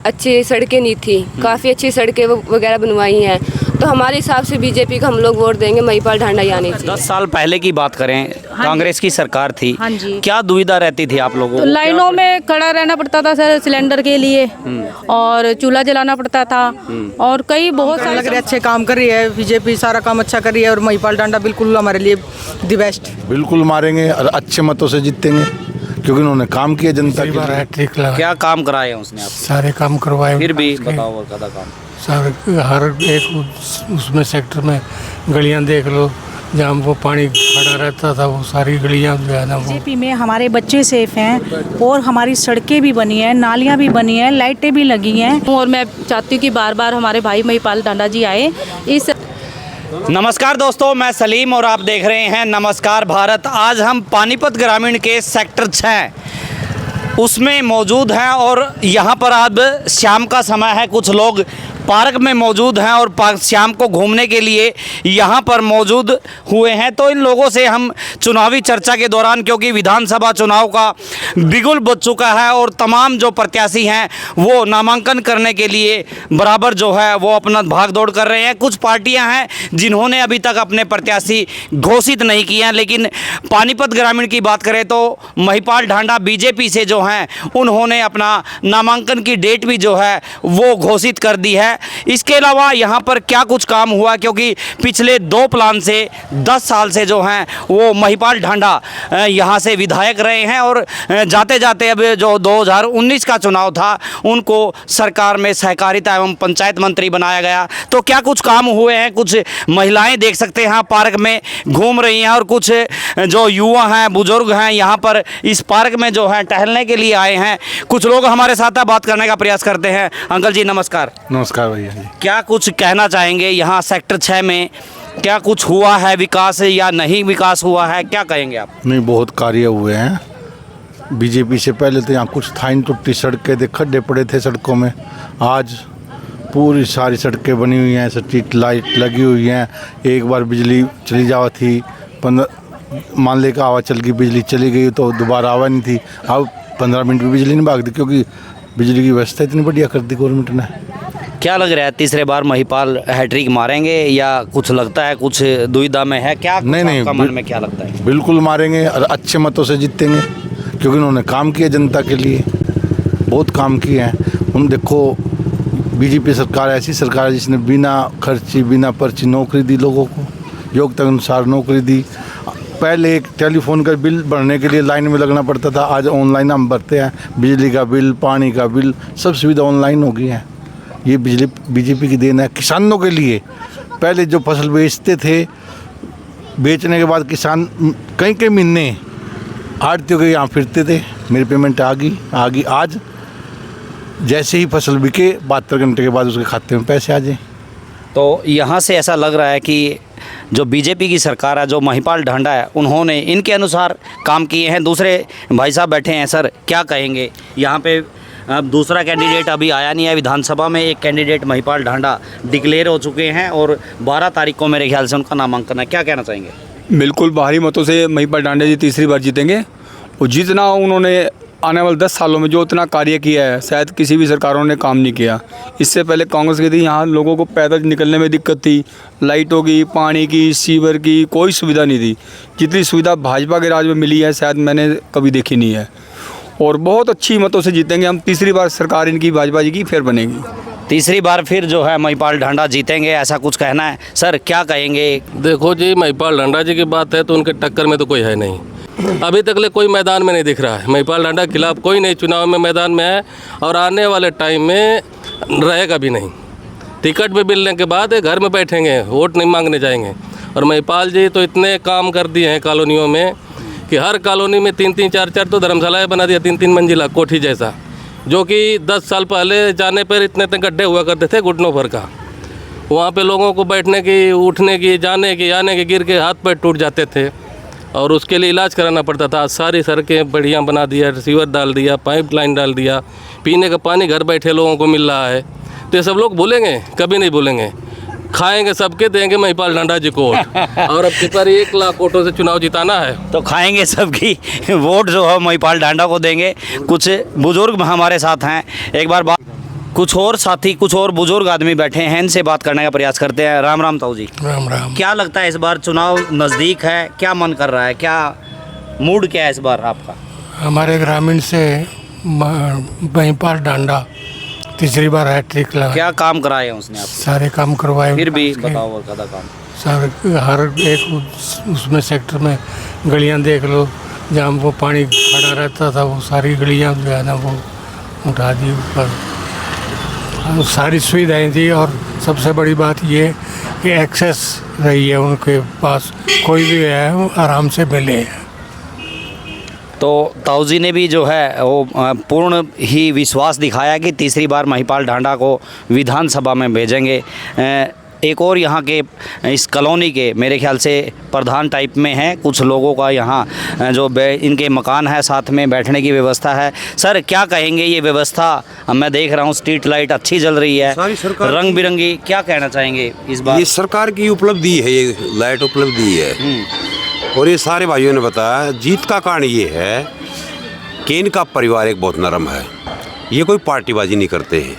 अच्छी सड़कें नहीं थी, काफ़ी अच्छी सड़कें वगैरह बनवाई हैं। तो हमारे हिसाब से बीजेपी को हम लोग वोट देंगे, महिपाल ढांडा ही आने चाहिए। 10 साल पहले की बात करें, कांग्रेस की सरकार थी, हाँ जी। क्या दुविधा रहती थी आप लोगों तो को? लाइनों में खड़ा रहना पड़ता था सर सिलेंडर के लिए, और चूल्हा जलाना पड़ता था, और कई बहुत लग रहे सारे अच्छे काम कर रही है बीजेपी, सारा काम अच्छा कर रही है और महिपाल ढांडा बिल्कुल हमारे लिए द बेस्ट। बिल्कुल मारेंगे और अच्छे मतों से जीतेंगे क्योंकि उन्होंने काम किया जनता के लिए। ठीक लगा, क्या काम कराए हैं उसने आप? सारे काम करवाए। फिर भी बताओ और ज़्यादा काम। सारे हर एक उसमें सेक्टर में गलियां देख लो, जहाँ वो पानी खड़ा रहता था वो सारी गलियां जो है ना वो बीजेपी में हमारे बच्चे सेफ हैं और हमारी सड़कें भी बनी हैं, नालियां भी बनी हैं, लाइटें भी लगी हैं। और मैं चाहती हूँ कि बार बार हमारे भाई महिपाल ढांडा जी आए। इस नमस्कार दोस्तों, मैं सलीम और आप देख रहे हैं नमस्कार भारत। आज हम पानीपत ग्रामीण के सेक्टर 6 उसमें मौजूद हैं और यहाँ पर अब शाम का समय है, कुछ लोग पार्क में मौजूद हैं और शाम को घूमने के लिए यहाँ पर मौजूद हुए हैं। तो इन लोगों से हम चुनावी चर्चा के दौरान, क्योंकि विधानसभा चुनाव का बिगुल बज चुका है और तमाम जो प्रत्याशी हैं वो नामांकन करने के लिए बराबर जो है वो अपना भाग दौड़ कर रहे हैं। कुछ पार्टियां हैं जिन्होंने अभी तक अपने प्रत्याशी घोषित नहीं किए हैं, लेकिन पानीपत ग्रामीण की बात करें तो महिपाल ढांडा बीजेपी से जो हैं उन्होंने अपना नामांकन की डेट भी जो है वो घोषित कर दी है। इसके अलावा यहाँ पर क्या कुछ काम हुआ, क्योंकि पिछले 2 प्लान से 10 साल से जो हैं वो महिपाल ढांडा यहाँ से विधायक रहे हैं और जाते जाते अब जो 2019 का चुनाव था उनको सरकार में सहकारिता एवं पंचायत मंत्री बनाया गया। तो क्या कुछ काम हुए हैं, कुछ महिलाएं देख सकते हैं पार्क में घूम रही हैं और कुछ जो युवा हैं बुजुर्ग हैं यहाँ पर इस पार्क में जो है टहलने के लिए आए हैं। कुछ लोग हमारे साथ बात करने का प्रयास करते हैं। अंकल जी नमस्कार। नमस्कार भैया जी। क्या कुछ कहना चाहेंगे, यहाँ सेक्टर 6 में क्या कुछ हुआ है, विकास या नहीं विकास हुआ है, क्या कहेंगे आप? नहीं, बहुत कार्य हुए हैं। बीजेपी से पहले तो यहाँ कुछ था ही, टूटी सड़कें थे, खड्डे पड़े थे सड़कों में। आज पूरी सारी सड़कें बनी हुई हैं, स्ट्रीट लाइट लगी हुई हैं। एक बार बिजली चली जावा थी, 15 मान ले का हवा चल गई, बिजली चली गई तो दोबारा आवा नहीं थी। अब 15 मिनट में बिजली नहीं भागती क्योंकि बिजली की व्यवस्था इतनी बढ़िया कर दी गवर्नमेंट ने। क्या लग रहा है तीसरे बार महिपाल हैट्रिक मारेंगे या कुछ लगता है कुछ दुविधा में है? क्या नहीं, आपका मन में क्या लगता है? बिल्कुल मारेंगे और अच्छे मतों से जीतेंगे क्योंकि उन्होंने काम किया जनता के लिए, बहुत काम किए हैं। हम देखो बीजेपी सरकार ऐसी सरकार है जिसने बिना खर्ची बिना पर्ची नौकरी दी लोगों को, योग्यता अनुसार नौकरी दी। पहले एक टेलीफोन का बिल भरने के लिए लाइन में लगना पड़ता था, आज ऑनलाइन हम भरते हैं। बिजली का बिल, पानी का बिल, सब सुविधा ऑनलाइन हो गई है। ये बीजेपी की देन है। किसानों के लिए पहले जो फसल बेचते थे, बेचने के बाद किसान कई महीने आड़तियों के यहाँ फिरते थे, मेरी पेमेंट आ गई। आज जैसे ही फसल बिके 72 घंटे के बाद उसके खाते में पैसे आ जाए। तो यहाँ से ऐसा लग रहा है कि जो बीजेपी की सरकार है, जो महिपाल ढांडा है, उन्होंने इनके अनुसार काम किए हैं। दूसरे भाई साहब बैठे हैं, सर क्या कहेंगे? यहाँ पे अब दूसरा कैंडिडेट अभी आया नहीं है विधानसभा में, एक कैंडिडेट महिपाल ढांडा डिक्लेयर हो चुके हैं और 12 तारीख को मेरे ख्याल से उनका नामांकन है। क्या कहना चाहेंगे? बिल्कुल भारी मतों से महिपाल ढांडा जी तीसरी बार जीतेंगे और जितना उन्होंने आने वाले 10 सालों में जो इतना कार्य किया है शायद किसी भी सरकारों ने काम नहीं किया। इससे पहले कांग्रेस की थी, यहाँ लोगों को पैदल निकलने में दिक्कत थी, लाइटों की, पानी की, सीवर की कोई सुविधा नहीं थी। जितनी सुविधा भाजपा के राज में मिली है शायद मैंने कभी देखी नहीं है और बहुत अच्छी मतों से जीतेंगे हम। तीसरी बार सरकार इनकी भाजपा जी की फिर बनेगी। तीसरी बार फिर जो है महिपाल ढांडा जीतेंगे, ऐसा कुछ कहना है। सर क्या कहेंगे? देखो जी, महिपाल ढांडा जी की बात है तो उनके टक्कर में तो कोई है नहीं, अभी तक ले कोई मैदान में नहीं दिख रहा है। महिपाल ढांडा के खिलाफ कोई नहीं चुनाव में मैदान में है और आने वाले टाइम में रहेगा भी नहीं। टिकट भी मिलने के बाद घर में बैठेंगे, वोट नहीं मांगने जाएंगे। और महिपाल जी तो इतने काम कर दिए हैं कॉलोनियों में कि हर कॉलोनी में 3-3, 4-4 तो धर्मशालाएँ बना दिया, 3-3 मंजिला कोठी जैसा, जो कि 10 साल पहले जाने पर इतने गड्ढे हुआ करते थे घुटनों भर का। वहाँ पे लोगों को बैठने की, उठने की, जाने की, आने की, गिर के हाथ पैर टूट जाते थे और उसके लिए इलाज कराना पड़ता था। आज सारी सड़कें बढ़िया बना दिया, रिसीवर डाल दिया, पाइप लाइन डाल दिया, पीने का पानी घर बैठे लोगों को मिल रहा है। तो ये सब लोग भूलेंगे? कभी नहीं भूलेंगे। खाएंगे सबके, देंगे महिपाल ढांडा जी को और अब पर 1 लाख वोटों से चुनाव जिताना है तो खाएंगे सबकी वोट जो है महिपाल ढांडा को देंगे। कुछ बुजुर्ग हमारे साथ हैं, एक बार बात कुछ और साथी, कुछ और बुजुर्ग आदमी बैठे हैं, इनसे बात करने का प्रयास करते हैं। राम राम ताऊ जी। राम राम। क्या लगता है इस बार चुनाव नज़दीक है, क्या मन कर रहा है, क्या मूड क्या है इस बार आपका? हमारे ग्रामीण से महिपाल डांडा तीसरी बार हैट्रिक लगा। क्या काम कराए हैं उसने आपको? सारे काम करवाए। फिर भी बताओ और ज़्यादा काम। सारे हर एक उसमें सेक्टर में गलियां देख लो, जहाँ वो पानी खड़ा रहता था वो सारी गलियां जो है ना वो उठा दी ऊपर। सारी सुविधाएं थी और सबसे बड़ी बात ये कि एक्सेस रही है उनके पास, कोई भी है वो आराम से मिले। तो ताऊ जी ने भी जो है वो पूर्ण ही विश्वास दिखाया कि तीसरी बार महिपाल ढांडा को विधानसभा में भेजेंगे। एक और यहाँ के इस कॉलोनी के मेरे ख्याल से प्रधान टाइप में हैं कुछ लोगों का, यहाँ जो इनके मकान है, साथ में बैठने की व्यवस्था है। सर क्या कहेंगे, ये व्यवस्था मैं देख रहा हूँ, स्ट्रीट लाइट अच्छी जल रही है, रंग बिरंगी, क्या कहना चाहेंगे इस बार? ये सरकार की उपलब्धि है, ये लाइट उपलब्धि है। और ये सारे भाइयों ने बताया जीत का कारण ये है कि इनका परिवार एक बहुत नरम है, ये कोई पार्टीबाजी नहीं करते हैं।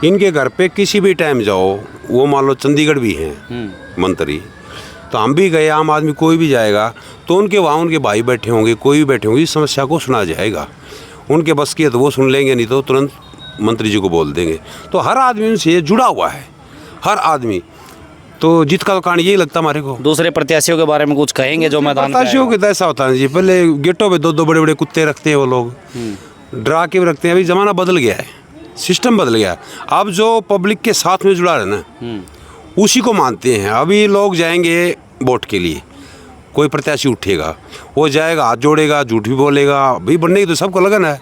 इनके घर पे किसी भी टाइम जाओ, वो मान लो चंडीगढ़ भी हैं मंत्री, तो हम भी गए, आम आदमी कोई भी जाएगा तो उनके वहाँ उनके भाई बैठे होंगे, कोई भी बैठे होंगे, इस समस्या को सुना जाएगा। उनके बस की है तो वो सुन लेंगे, नहीं तो तुरंत मंत्री जी को बोल देंगे। तो हर आदमी उनसे जुड़ा हुआ है, हर आदमी। तो जीत का कारण यही लगता हमारे को। दूसरे प्रत्याशियों के बारे में कुछ कहेंगे जो मैदान में? प्रत्याशियों के तो ऐसा होता है जी, पहले गेटों पे दो बड़े बड़े कुत्ते रखते हैं वो लोग, डरा के भी रखते हैं। अभी ज़माना बदल गया है, सिस्टम बदल गया। अब जो पब्लिक के साथ में जुड़ा है ना, उसी को मानते हैं। अभी लोग जाएंगे वोट के लिए, कोई प्रत्याशी उठेगा, वो जाएगा, हाथ जोड़ेगा, झूठ भी बोलेगा, भाई बनने की तो सबको लगन है,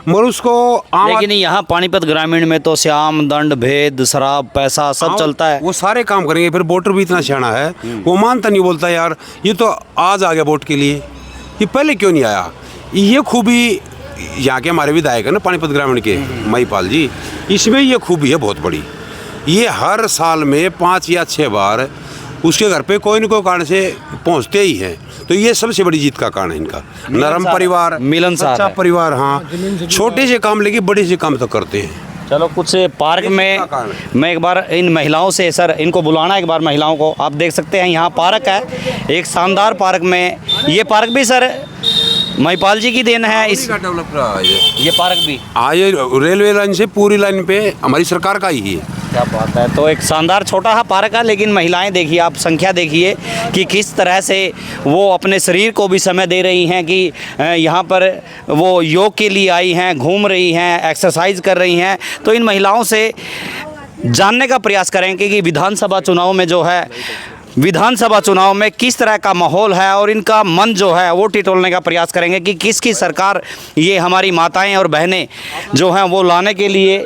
मगर उसको लेकिन यहाँ पानीपत ग्रामीण में तो श्याम, दंड, भेद, शराब, पैसा सब चलता है। वो सारे काम करेंगे। फिर वोटर भी इतना सियाना है, वो मानता नहीं, बोलता यार ये तो आज आ गया वोट के लिए, ये पहले क्यों नहीं आया। ये खूबी यहाँ के हमारे विधायक है ना पानीपत ग्रामीण के महिपाल जी, इसमें ये खूबी है बहुत बड़ी। ये हर साल में 5 या 6 बार उसके घर पे कोई न कोई कारण से पहुँचते ही हैं। तो ये सबसे बड़ी जीत का कारण है इनका। नरम परिवार, मिलनसार अच्छा परिवार, हाँ, छोटे से काम लेके बड़े से काम तो करते हैं। चलो कुछ पार्क में मैं एक बार इन महिलाओं से, सर इनको बुलाना एक बार महिलाओं को। आप देख सकते हैं यहाँ पार्क है, एक शानदार पार्क में। ये पार्क भी सर महिपाल जी की देन है। इस डेवलप रहा है ये पार्क भी ये रेलवे लाइन से पूरी लाइन पे हमारी सरकार का ही है। क्या बात है। तो एक शानदार छोटा सा पार्क है, लेकिन महिलाएं देखिए, आप संख्या देखिए कि किस तरह से वो अपने शरीर को भी समय दे रही हैं कि यहाँ पर वो योग के लिए आई हैं, घूम रही हैं, एक्सरसाइज कर रही हैं। तो इन महिलाओं से जानने का प्रयास करेंगे कि विधानसभा चुनाव में जो है, विधानसभा चुनाव में किस तरह का माहौल है और इनका मन जो है वो टिटोलने का प्रयास करेंगे कि किसकी सरकार ये हमारी माताएं और बहनें जो हैं वो लाने के लिए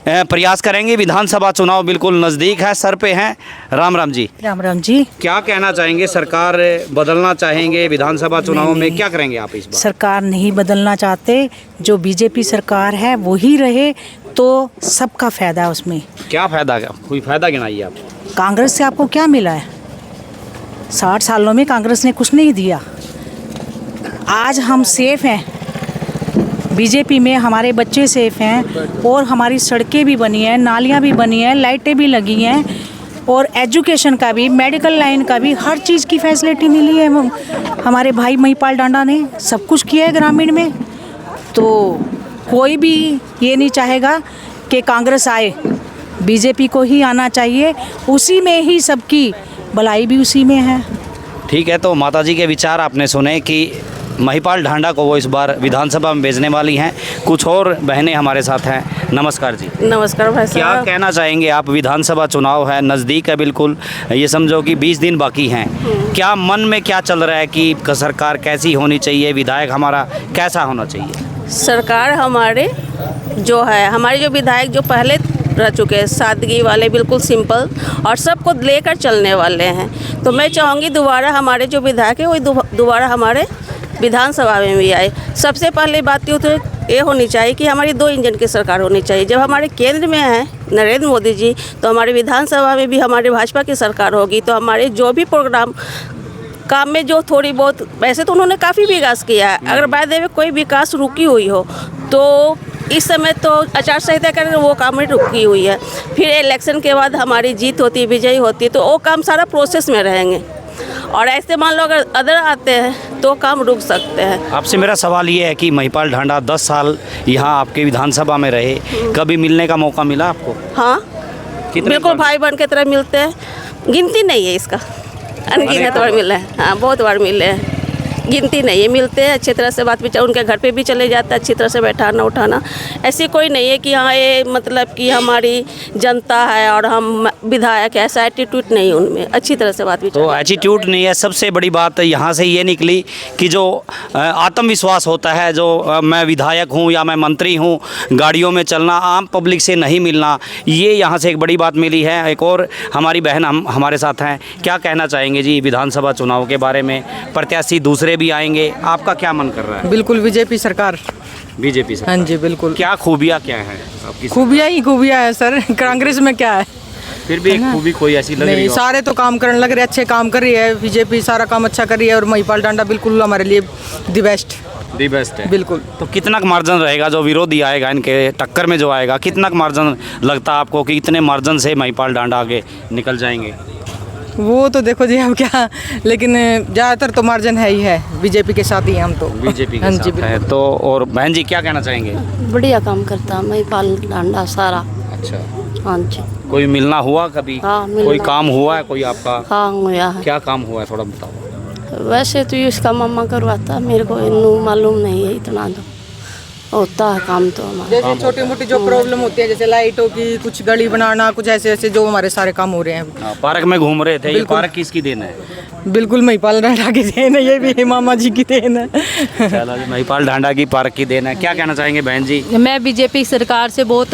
प्रयास करेंगे। विधानसभा चुनाव बिल्कुल नज़दीक है, सर पे हैं। राम राम जी। राम राम जी। क्या कहना चाहेंगे, सरकार बदलना चाहेंगे विधानसभा चुनाव में, क्या करेंगे आप इस बार? सरकार नहीं बदलना चाहते, जो बीजेपी सरकार है वही रहे तो सबका फ़ायदा है उसमें। क्या फ़ायदा, कोई फ़ायदा गिनाइए आप। कांग्रेस से आपको क्या मिला है? 60 सालों में कांग्रेस ने कुछ नहीं दिया। आज हम सेफ हैं, बीजेपी में हमारे बच्चे सेफ हैं और हमारी सड़कें भी बनी हैं, नालियाँ भी बनी हैं, लाइटें भी लगी हैं और एजुकेशन का भी, मेडिकल लाइन का भी, हर चीज़ की फैसिलिटी मिली है। हमारे भाई महिपाल डांडा ने सब कुछ किया है ग्रामीण में। तो कोई भी ये नहीं चाहेगा कि कांग्रेस आए, बीजेपी को ही आना चाहिए, उसी में ही सबकी भलाई भी उसी में है। ठीक है, तो माताजी के विचार आपने सुने कि महिपाल ढांडा को वो इस बार विधानसभा में भेजने वाली हैं। कुछ और बहनें हमारे साथ हैं। नमस्कार जी। नमस्कार भाई क्या साहब। कहना चाहेंगे आप? विधानसभा चुनाव है, नज़दीक है बिल्कुल, ये समझो कि 20 दिन बाकी हैं। क्या मन में क्या चल रहा है कि सरकार कैसी होनी चाहिए, विधायक हमारा कैसा होना चाहिए? सरकार हमारे जो है, हमारे जो विधायक जो पहले रह चुके हैं, सादगी वाले, बिल्कुल सिंपल और सबको लेकर चलने वाले हैं। तो मैं चाहूँगी दोबारा हमारे जो विधायक है वो दोबारा हमारे विधानसभा में भी आए। सबसे पहले बात ये होनी चाहिए कि हमारी 2 इंजन की सरकार होनी चाहिए। जब हमारे केंद्र में है नरेंद्र मोदी जी, तो हमारे विधानसभा में भी हमारे भाजपा की सरकार होगी। तो हमारे जो भी प्रोग्राम काम में जो थोड़ी बहुत, वैसे तो उन्होंने काफ़ी विकास किया है, अगर बाय द वे कोई विकास रुकी हुई हो तो इस समय तो आचार संहिता कर वो काम रुकी हुई है। फिर इलेक्शन के बाद हमारी जीत होती है, विजयी होती है, तो वो काम सारा प्रोसेस में रहेंगे। और ऐसे मान लो अगर अदर आते हैं तो काम रुक सकते हैं। आपसे मेरा सवाल ये है कि महिपाल ढांडा 10 साल यहाँ आपके विधानसभा में रहे, कभी मिलने का मौका मिला आपको? हाँ, बिल्कुल भाई बहन की तरह मिलते हैं, गिनती नहीं है इसका, अनगिनत बार मिले हैं। हाँ, बहुत बार मिले हैं, गिनती नहीं है, मिलते हैं अच्छी तरह से, बात विचार उनके घर पे भी चले जाते हैं, अच्छी तरह से बैठाना उठाना। ऐसी कोई नहीं है कि हाँ ये मतलब कि हमारी जनता है और हम विधायक, ऐसा एटीट्यूड नहीं है उनमें, अच्छी तरह से बात विचार। तो एटीट्यूड नहीं है, सबसे बड़ी बात यहाँ से ये निकली कि जो आत्मविश्वास होता है, जो मैं विधायक हूँ या मैं मंत्री हूँ, गाड़ियों में चलना, आम पब्लिक से नहीं मिलना, ये यहाँ से एक बड़ी बात मिली है। एक और हमारी बहन हमारे साथ हैं, क्या कहना चाहेंगे जी विधानसभा चुनाव के बारे में? प्रत्याशी दूसरे भी आएंगे, आपका क्या मन कर रहा है? बिल्कुल बीजेपी सरकार। बीजेपी सरकार। हाँ जी बिल्कुल। क्या खूबियाँ क्या है आपकी? खूबियाँ ही खूबियाँ है सर, कांग्रेस में क्या है? फिर भी एक खूबी कोई ऐसी लग रही नहीं, हो? सारे तो काम करने लग रहे, अच्छे काम कर रही है बीजेपी, सारा काम अच्छा कर रही है। और महिपाल ढांडा बिल्कुल हमारे लिए दी बेस्ट है। बिल्कुल। तो कितना मार्जिन रहेगा जो विरोधी आएगा इनके टक्कर में जो आएगा, कितना मार्जिन लगता है आपको कि इतने मार्जिन से महिपाल ढांडा आगे निकल जाएंगे? वो तो देखो जी अब क्या, लेकिन ज़्यादातर तो मार्जिन है ही है, बीजेपी के साथ ही हैं हम तो। बीजेपी हाँ के जी साथ है तो। और बहन जी क्या कहना चाहेंगे? बढ़िया काम करता महिपाल ढांडा सारा। अच्छा, हाँ जी। कोई मिलना हुआ कभी? हाँ, मिलना। कोई काम हुआ है कोई आपका? हाँ हुआ है। क्या काम हुआ है थोड़ा बताओ। वैसे तो इसका मम्मा करवाता, मेरे को इन्नू मालूम नहीं है, इतना तो होता है काम तो हमारा। जैसे छोटी मोटी जो प्रॉब्लम होती है, जैसे लाइटों की, कुछ गली बनाना, कुछ ऐसे ऐसे जो हमारे सारे काम हो रहे हैं। पार्क में घूम रहे थे, ये पार्क किसकी देन है? बिल्कुल महिपाल ढांडा की देन है, ये भी मामा जी की देन है। चलो जी, महिपाल ढांडा की पार्क की देन है। क्या कहना चाहेंगे बहन जी? मैं बीजेपी सरकार से बहुत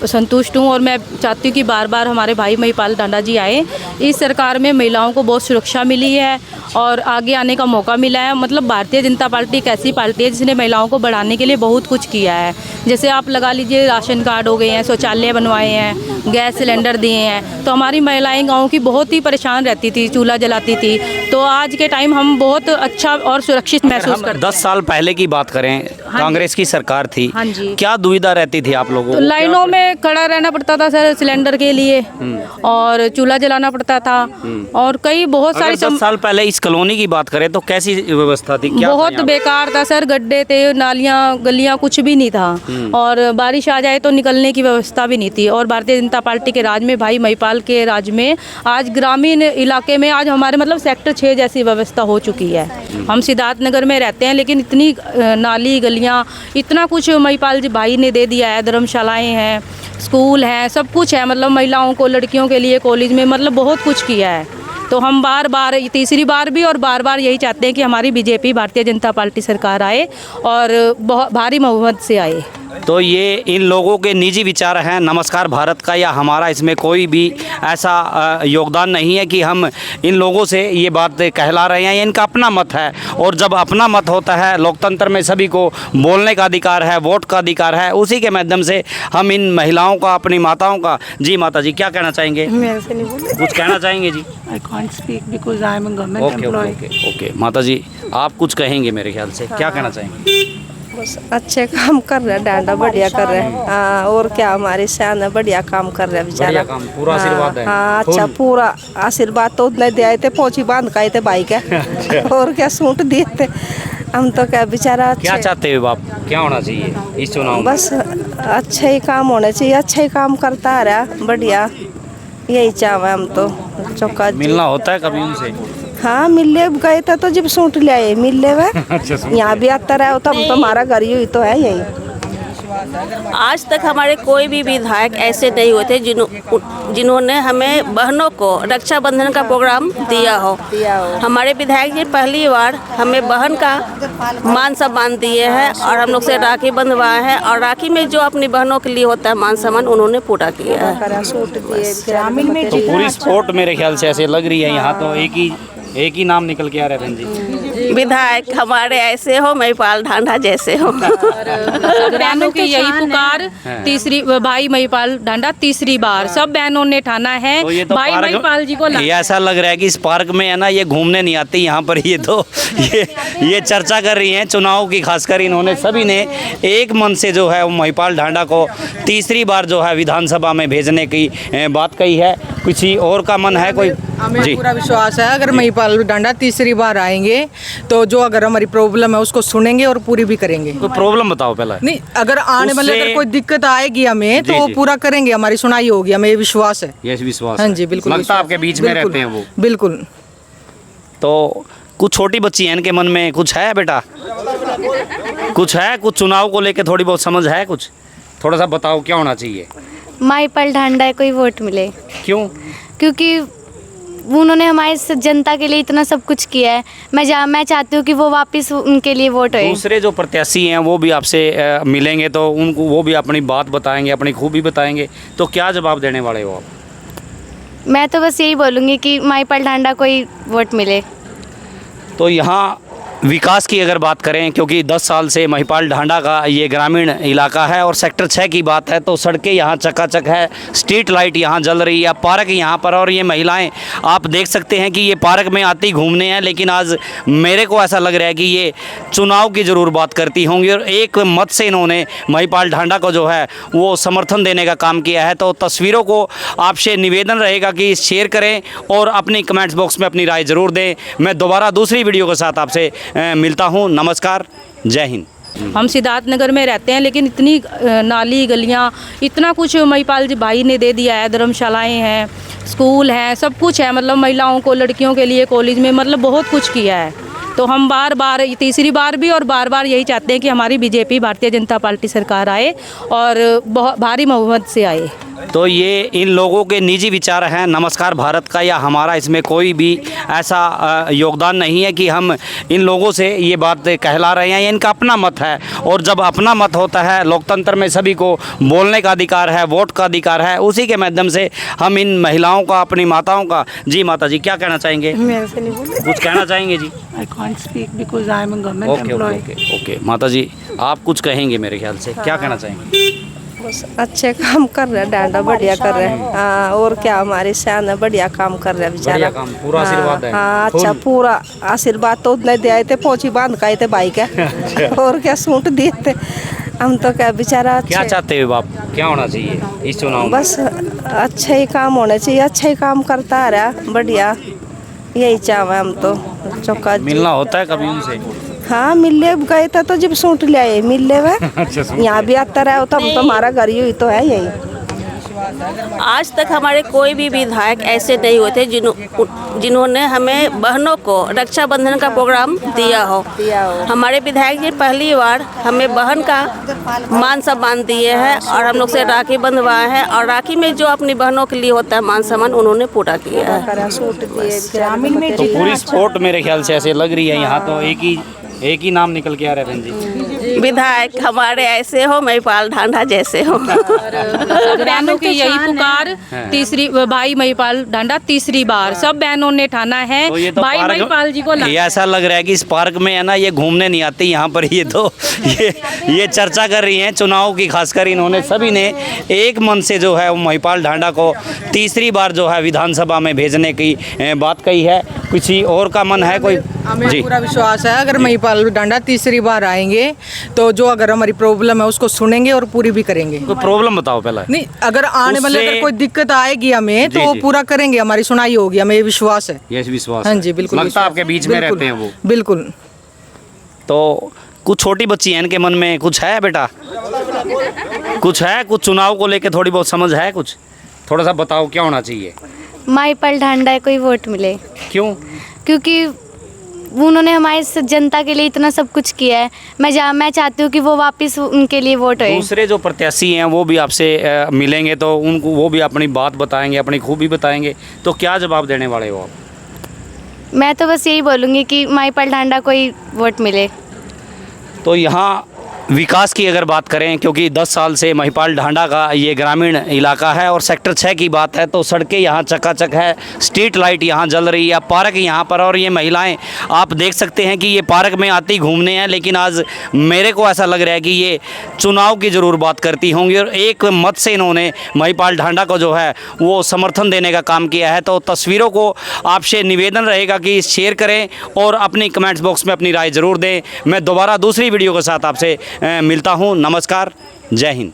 संतुष्ट हूँ और मैं चाहती हूँ कि बार बार हमारे भाई महिपाल ढांडा जी आए। इस सरकार में महिलाओं को बहुत सुरक्षा मिली है और आगे आने का मौका मिला है। मतलब भारतीय जनता पार्टी एक ऐसी पार्टी है जिसने महिलाओं को बढ़ाने के लिए बहुत कुछ किया है। जैसे आप लगा लीजिए, राशन कार्ड हो गए हैं, शौचालय बनवाए हैं, गैस सिलेंडर दिए हैं। तो हमारी महिलाएं गाँव की बहुत ही परेशान रहती थी, चूल्हा जलाती थी, तो आज के टाइम हम बहुत अच्छा और सुरक्षित महसूस करते हैं। 10 साल पहले की बात करें, कांग्रेस की सरकार थी, हाँ जी। क्या दुविधा रहती थी आप लोगों तो को? लाइनों में खड़ा रहना पड़ता था सर सिलेंडर के लिए, और चूल्हा जलाना पड़ता था, और कई बहुत सारी 10 साल पहले इस कॉलोनी की बात करें तो कैसी व्यवस्था थी? क्या बहुत बेकार था सर, गड्ढे थे, नालियाँ गलियाँ कुछ भी नहीं था, और बारिश आ जाए तो निकलने की व्यवस्था भी नहीं थी। और भारतीय जनता पार्टी के राज में, भाई महिपाल के राज में, आज ग्रामीण इलाके में आज हमारे मतलब सेक्टर 6 जैसी व्यवस्था हो चुकी है। हम सिद्धार्थ नगर में रहते हैं, लेकिन इतनी नाली गलियाँ, इतना कुछ महिपाल जी भाई ने दे दिया है। धर्मशालाएँ हैं, स्कूल हैं, सब कुछ है, मतलब महिलाओं को, लड़कियों के लिए कॉलेज में, मतलब बहुत कुछ किया है। तो हम बार बार, तीसरी बार भी और बार बार यही चाहते हैं कि हमारी बीजेपी भारतीय जनता पार्टी सरकार आए और बहुत भारी बहुमत से आए। तो ये इन लोगों के निजी विचार हैं, नमस्कार भारत का या हमारा, इसमें कोई भी ऐसा योगदान नहीं है कि हम इन लोगों से ये बात कहला रहे हैं। ये इनका अपना मत है, और जब अपना मत होता है, लोकतंत्र में सभी को बोलने का अधिकार है, वोट का अधिकार है, उसी के माध्यम से हम इन महिलाओं का, अपनी माताओं का। जी माता जी क्या कहना चाहेंगे? कुछ कहना चाहेंगे जी? I can't speak because I am a government okay employee. Okay माता जी, आप कुछ कहेंगे मेरे ख्याल से, क्या कहना चाहेंगे? बस अच्छे काम कर रहे हैं, डांडा बढ़िया कर रहे हैं। हाँ, और क्या, हमारी शान है, बढ़िया काम कर रहे हैं बेचारा। बढ़िया काम, पूरा आशीर्वाद है। हाँ अच्छा, पूरा आशीर्वाद तो उतने दिए थे, पहुँची बांध का थे भाई के। और क्या सूट दिए थे, हम तो क्या बेचारा। क्या चाहते हो आप, क्या होना चाहिए इस चुनाव में? बस अच्छा ही काम होना चाहिए, अच्छा ही काम करता आ रहा, बढ़िया, यही चाहे हम तो। चौका मिलना होता है कभी उनसे? हाँ, मिलने गए थे तो जब सूट ले आए मिलने में। यहाँ भी आता रहा होता, हम तो हमारा घर ही तो है यही। आज तक हमारे कोई भी विधायक ऐसे नहीं हुए थे जिन्होंने हमें बहनों को रक्षाबंधन का प्रोग्राम दिया हो। हमारे विधायक जी पहली बार हमें बहन का मान सम्मान दिए हैं, और हम लोग से राखी बंधवाए हैं, और राखी में जो अपनी बहनों के लिए होता है मान सम्मान, उन्होंने पूरा किया है। सूट दिए ग्रामीण में तो पूरी स्पोर्ट मेरे ख्याल से ऐसे लग रही है। यहाँ तो एक ही नाम निकल के आ रहा है बहन जी। विधायक हमारे ऐसे हो, महिपाल ढांढा जैसे हो। सब बहनों की यही पुकार, तीसरी भाई महिपाल ढांढा तीसरी बार सब बहनों ने ठाना है तो ये तो भाई पार्क- महिपाल जी को ये ऐसा लग रहा है कि इस पार्क में है ना, ये घूमने नहीं आती यहाँ पर, ये तो ये चर्चा कर रही हैं चुनाव की। खासकर इन्होंने सभी ने एक मन से जो है वो महिपाल ढांढा को तीसरी बार जो है विधानसभा में भेजने की बात कही है। किसी और का मन है कोई? हमें जी, पूरा विश्वास है अगर महिपाल ढांढा तीसरी बार आएंगे तो जो अगर हमारी प्रॉब्लम है उसको सुनेंगे और पूरी भी करेंगे। कोई प्रॉब्लम बताओ पहले। नहीं, अगर आने वाले उससे- अगर कोई दिक्कत आएगी हमें तो जी, वो जी। पूरा करेंगे, हमारी सुनाई होगी, हमें ये विश्वास है। ये विश्वास हाँ है। जी, बिल्कुल लगता विश्वास आपके बीच है। में बिल्कुल, रहते हैं वो। बिल्कुल। तो कुछ छोटी बच्ची हैं, इनके मन में कुछ है बेटा? कुछ है, कुछ चुनाव को लेके थोड़ी बहुत समझ है कुछ? थोड़ा सा बताओ क्या होना चाहिए? महिपाल ढांढा को ही वोट मिले, क्यों? क्योंकि उन्होंने हमारे जनता के लिए इतना सब कुछ किया है। मैं चाहती हूँ कि वो वापस उनके लिए वोट होए। दूसरे जो प्रत्याशी हैं वो भी आपसे मिलेंगे तो उनको वो भी अपनी बात बताएंगे, अपनी खूबी बताएंगे, तो क्या जवाब देने वाले हो आप? मैं तो बस यही बोलूँगी कि महिपाल ढांढा को ही वोट मिले। तो यहाँ विकास की अगर बात करें, क्योंकि 10 साल से महिपाल ढांढा का ये ग्रामीण इलाका है और सेक्टर 6 की बात है तो सड़कें यहाँ चकाचक है, स्ट्रीट लाइट यहाँ जल रही है, पार्क यहाँ पर, और ये महिलाएं आप देख सकते हैं कि ये पार्क में आती घूमने हैं। लेकिन आज मेरे को ऐसा लग रहा है कि ये चुनाव की ज़रूर बात करती होंगी और एक मत से इन्होंने महिपाल ढांढा को जो है वो समर्थन देने का काम किया है। तो तस्वीरों को आपसे निवेदन रहेगा कि शेयर करें और अपनी कमेंट्स बॉक्स में अपनी राय ज़रूर दें। मैं दोबारा दूसरी वीडियो के साथ आपसे मिलता हूँ। नमस्कार, जय हिंद। हम सिद्धार्थ नगर में रहते हैं, लेकिन इतनी नाली गलियां इतना कुछ महिपाल जी भाई ने दे दिया है। धर्मशालाएं हैं, स्कूल हैं, सब कुछ है। मतलब महिलाओं को, लड़कियों के लिए कॉलेज में मतलब बहुत कुछ किया है। तो हम बार बार, तीसरी बार भी और बार बार यही चाहते हैं कि हमारी बीजेपी भारतीय जनता पार्टी सरकार आए और बहुत भारी बहुमत से आए। तो ये इन लोगों के निजी विचार हैं। नमस्कार भारत का या हमारा इसमें कोई भी ऐसा योगदान नहीं है कि हम इन लोगों से ये बात कहला रहे हैं। ये इनका अपना मत है और जब अपना मत होता है, लोकतंत्र में सभी को बोलने का अधिकार है, वोट का अधिकार है, उसी के माध्यम से हम इन महिलाओं का, अपनी माताओं का। जी माता जी, क्या कहना चाहेंगे? मेरे से नहीं बोले। कुछ कहना चाहेंगे जी? I can't speak because I am a government okay okay okay okay. माता जी आप कुछ कहेंगे मेरे ख्याल से, क्या कहना चाहेंगे? बस अच्छे काम कर रहे हैं, डांडा बढ़िया कर रहे हैं। हाँ, और क्या, हमारी शान है, बढ़िया काम कर रहे हैं बेचारा। बढ़िया काम, पूरा आशीर्वाद है। हाँ, अच्छा, पूरा आशीर्वाद तो उतने दिए थे, पहुंची बांध का थे भाई का। और क्या सूट दिए थे हम तो, क्या बेचारा। क्या चाहते हो आप, क्या होना चाहिए इस चुनाव में? बस अच्छा ही काम होना चाहिए, अच्छा ही काम करता आ रहा, बढ़िया, यही चाहे हम तो। चौका मिलना होता है कभी उनसे? हाँ, मिलने गए थे तो जब सूट ले आए, मिलने में यहाँ भी आता रहा तो हम तो, हमारा घर ही तो है यही। आज तक हमारे कोई भी विधायक ऐसे नहीं हुए थे जिन्होंने हमें बहनों को रक्षाबंधन का प्रोग्राम दिया हो। हमारे विधायक जी पहली बार हमें बहन का मान सम्मान दिए हैं और हम लोग से राखी बंधवाए हैं, और राखी में जो अपनी बहनों के लिए होता है मान सम्मान, उन्होंने पूरा किया है। ग्रामीण में तो पूरी स्पोर्ट मेरे ख्याल से ऐसे लग रही है। यहाँ तो एक ही नाम निकल के आ रहा है बहन जी। विधायक हमारे ऐसे हो, महिपाल ढांढा जैसे हो। बहनों की यही पुकार, तीसरी भाई महिपाल ढांढा तीसरी बार सब बहनों ने ठाना है तो ये तो भाई महिपाल जी को ये ऐसा लग रहा है कि इस पार्क में है ना, ये घूमने नहीं आती यहाँ पर, ये तो ये चर्चा कर रही हैं चुनाव की। खासकर इन्होंने सभी ने एक मन से जो है वो महिपाल ढांढा को तीसरी बार जो है विधानसभा में भेजने की बात कही है। किसी और का मन है कोई? हमें जी, पूरा विश्वास है अगर महिपाल ढांढा तीसरी बार आएंगे तो जो अगर हमारी प्रॉब्लम है उसको सुनेंगे और पूरी भी करेंगे। कोई प्रॉब्लम बताओ पहले। नहीं, अगर आने वाले उससे- अगर कोई दिक्कत आएगी हमें तो जी, वो जी। पूरा करेंगे, हमारी सुनाई होगी, हमें ये विश्वास है। ये विश्वास हाँ है। जी, बिल्कुल लगता विश्वास आपके है। बीच में बिल्कुल, रहते हैं वो? बिल्कुल। तो कुछ छोटी बच्ची हैं, इनके मन में कुछ है बेटा? कुछ है, कुछ चुनाव को लेके थोड़ी बहुत समझ है कुछ? थोड़ा सा बताओ क्या होना चाहिए? महिपाल ढांढा को ही वोट मिले, क्यों? क्योंकि उन्होंने हमारे जनता के लिए इतना सब कुछ किया है। मैं चाहती हूँ कि वो वापस उनके लिए वोट होए। दूसरे जो प्रत्याशी हैं वो भी आपसे मिलेंगे तो उनको वो भी अपनी बात बताएंगे, अपनी खूबी बताएंगे, तो क्या जवाब देने वाले हो आप? मैं तो बस यही बोलूँगी कि महिपाल ढांढा को ही वोट मिले। तो यहाँ विकास की अगर बात करें, क्योंकि 10 साल से महिपाल ढांडा का ये ग्रामीण इलाका है और सेक्टर 6 की बात है तो सड़कें यहाँ चकाचक है, स्ट्रीट लाइट यहाँ जल रही है, पार्क यहाँ पर, और ये महिलाएं आप देख सकते हैं कि ये पार्क में आती घूमने हैं, लेकिन आज मेरे को ऐसा लग रहा है कि ये चुनाव की ज़रूर बात करती होंगी और एक मत से इन्होंने महिपाल ढांडा को जो है वो समर्थन देने का काम किया है। तो तस्वीरों को आपसे निवेदन रहेगा कि शेयर करें और अपनी कमेंट्स बॉक्स में अपनी राय ज़रूर दें। मैं दोबारा दूसरी वीडियो के साथ आपसे मिलता हूं। नमस्कार, जय हिंद।